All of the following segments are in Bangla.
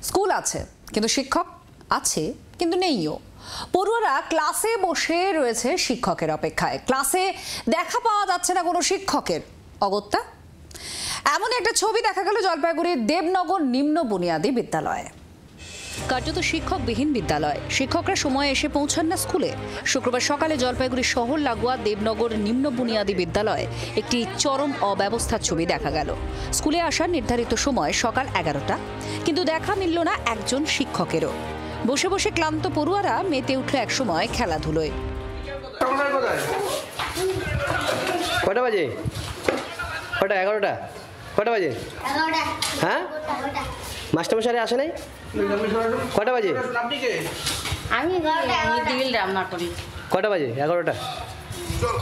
স্কুল আছে কিন্তু শিক্ষক আছে কিন্তু নেইও। পড়ুয়ারা ক্লাসে বসে রয়েছে শিক্ষকের অপেক্ষায়, ক্লাসে দেখা পাওয়া যাচ্ছে না কোনো শিক্ষকের। অগত্যা এমন একটা ছবি দেখা গেল জলপাইগুড়ির দেবনগর নিম্ন বুনিয়াদী বিদ্যালয়ে। কার্যত শিক্ষকবিহীন বিদ্যালয়, শিক্ষকরা সময়ে এসে পৌঁছান না স্কুলে। শুক্রবার সকালে জলপাইগুড়ি শহর লাগোয়া দেবনগর নিম্ন বুনিয়াদী বিদ্যালয়ে একটি চরম অব্যবস্থার ছবি দেখা গেল। স্কুলে আসার নির্ধারিত সময় সকাল 11টা, কিন্তু দেখা মিলল না একজন শিক্ষকেরও। বসে বসে ক্লান্ত পড়ুয়ারা মেতে উঠল একসময় খেলাধুলোয়। কটা বাজে? কটা? 11টা? কটা বাজে? হ্যাঁ, মাস্টারমশাই আসে নাই? কটা বাজে? আমি দিল রান্না করি। কটা বাজে? 11টা?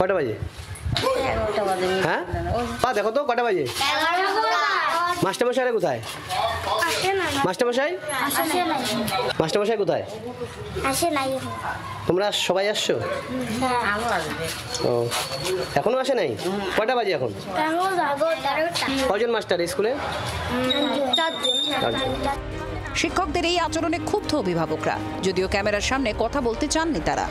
কটা বাজে? 11টা বাজে। হ্যাঁ, দেখো তো কটা বাজে? মাস্টারমশাইরা কোথায়? মাস্টারমশাই মাস্টারমশাই কোথায়? তোমরা সবাই আসছো? ও, এখনো আসে নাই? কটা বাজে এখন? কজন মাস্টার স্কুলে? শিক্ষকদের এই আচরণে ক্ষুব্ধ অভিভাবকরা, যদিও ক্যামেরার সামনে কথা বলতে চাননি তারা।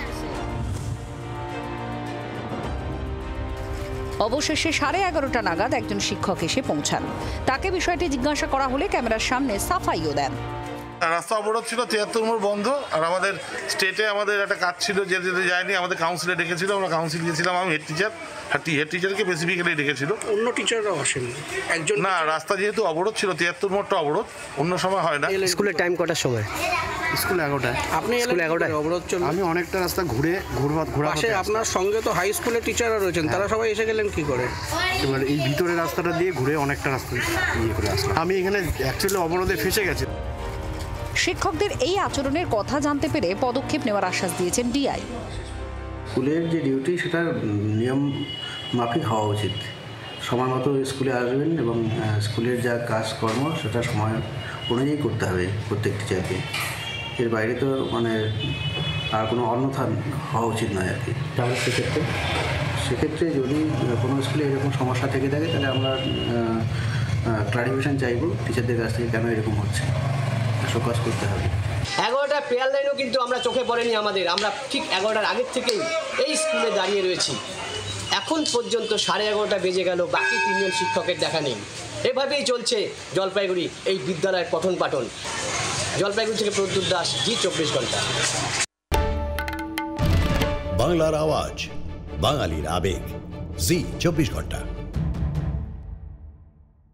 অবশেষে 11:30 নাগাদ একজন শিক্ষক এসে পৌঁছান। তাকে বিষয়টি জিজ্ঞাসা করা হলে ক্যামেরার সামনে সাফাইও দেন। রাস্তা অবরোধ ছিল, 73 নম্বর বন্ধ, আর আমাদের স্টেটে আমাদের একটা কাজ ছিল, যেতে যায়নি। আমাদের কাউন্সিলে ডেকেছিল, আমরা কাউন্সিল গিয়েছিলাম। আমি হেড টিচারকে স্পেসিফিক্যালি ডেকেছিল। অন্য টিচাররাও আসেনি? একজন না, রাস্তা যেহেতু অবরোধ ছিল, 73 নম্বরটা অবরোধ, অন্য সময় হয় না। স্কুলের টাইম কটার সময়? স্কুল 11টায়। আপনি স্কুল 11টায় অবরোধ চলবে? আমি অনেকটা রাস্তা ঘোরা পাশে আপনার সঙ্গে তো হাই স্কুলের টিচাররা রয়েছেন, তারা সবাই এসে গেলেন কি করে? এবার এই ভিতরের রাস্তাটা দিয়ে ঘুরে অনেকটা রাস্তা করে আসলাম। আমি এখানে অ্যাকচুয়ালি অবরোধে ফেসে গেছি। শিক্ষকদের এই আচরণের কথা জানতে পেরে পদক্ষেপ নেওয়ার আশ্বাস দিয়েছেন ডিআই। স্কুলের যে ডিউটি সেটা নিয়ম মাফিক হওয়া উচিত। সময় মতো স্কুলে আসবেন এবং স্কুলের যা কাজকর্ম সেটা সময় অনুযায়ী করতে হবে প্রত্যেক টিচারকে। এর বাইরে তো আর কোনো অন্যথা হওয়া উচিত নয় আর কি। তাহলে সেক্ষেত্রে যদি কোনো স্কুলে এরকম সমস্যা থেকে থাকে তাহলে আমরা ক্লারিফিকেশন চাইব টিচারদের কাছ থেকে, কেন এরকম হচ্ছে, শোকজ করতে হবে। 11টা পেয়ার লাইনও কিন্তু আমরা চোখে পড়েনি আমাদের। আমরা ঠিক 11টার আগের থেকেই এই স্কুলে দাঁড়িয়ে রয়েছি। এখন পর্যন্ত 11:30 বেজে গেল, বাকি 3জন শিক্ষকের দেখা নেই। এভাবেই চলছে জলপাইগুড়ি এই বিদ্যালয়ের পঠন পাঠন। জলপাইগুড়ি থেকে প্রদ্যুৎ দাস, জি 24 ঘন্টা। বাংলার আওয়াজ, বাঙালির আবেগ, জি 24 ঘন্টা।